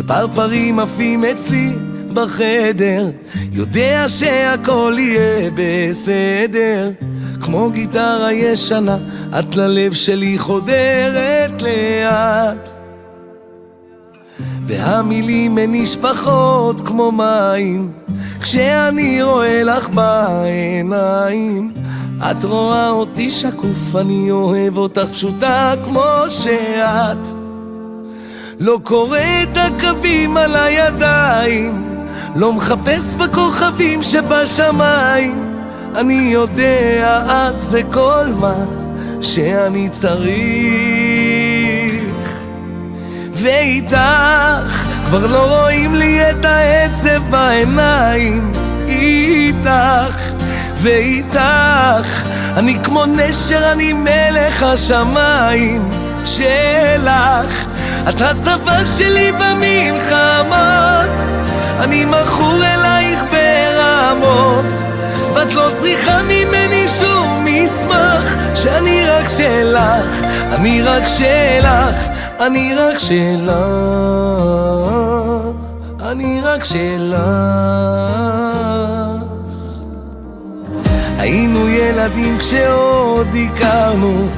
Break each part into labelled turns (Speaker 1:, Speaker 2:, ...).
Speaker 1: כשפרפרים עפים אצלי בחדר, יודע שהכל יהיה בסדר. כמו גיטרה ישנה, את ללב שלי חודרת לאט, והמילים הן נשפחות כמו מים כשאני רואה לך בעיניים. את רואה אותי שקוף, אני אוהב אותך פשוטה כמו שאת. לא קורא את הקווים על הידיים, לא מחפש בכוכבים שבשמיים. אני יודע את זה כל מה שאני צריך, ואיתך כבר לא רואים לי את העצב בעיניים. איתך ואיתך אני כמו נשר, אני מלך השמיים שלך. את הצבא שלי במלחמות, אני מכור אלייך ברמות, ואת לא צריכה ממני שום מסמך, שאני רק שלך, אני רק שלך, אני רק שלך, אני רק שלך. היינו ילדים כשעוד הכרנו,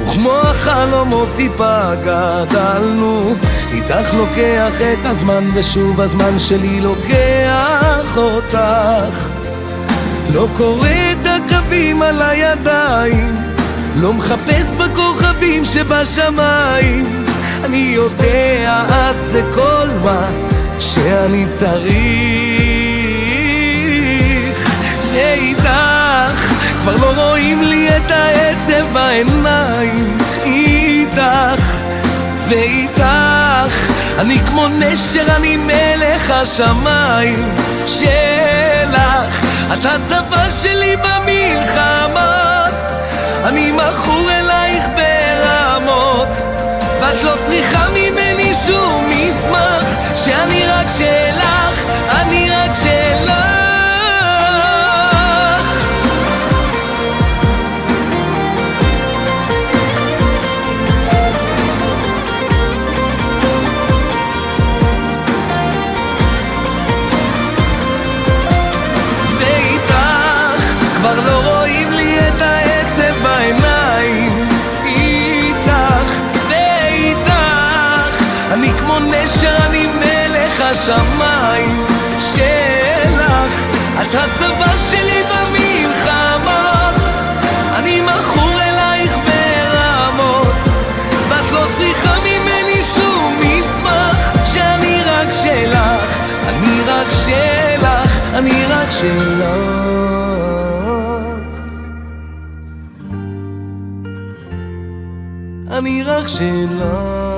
Speaker 1: וכמו החלומות טיפה גדלנו. איתך לוקח את הזמן, ושוב הזמן שלי לוקח אותך. לא קורא את הקווים על הידיים, לא מחפש בכוכבים שבשמיים. אני יודע את זה כל מה שאני צריך, ואיתך כבר לא רואים לי את העצב בעיניים. איתך ואיתך אני כמו נשר, אני מלך השמיים שלך. את הצבא שלי במלחמות, אני מכור אלייך ברמות, ואת לא צריכה ממני שום מסמך, שאני רק שלך, אני רק שלך. כבר לא רואים לי את העצב בעיניים. איתך ואיתך אני כמו נשר, אני מלך השמיים שלך. את הצבא שלי במלחמות, אני מכור אלייך ברמות, ואת לא צריכה ממני שום מסמך, שאני רק שלך, אני רק שלך, אני רק שלך, אני רק שלך.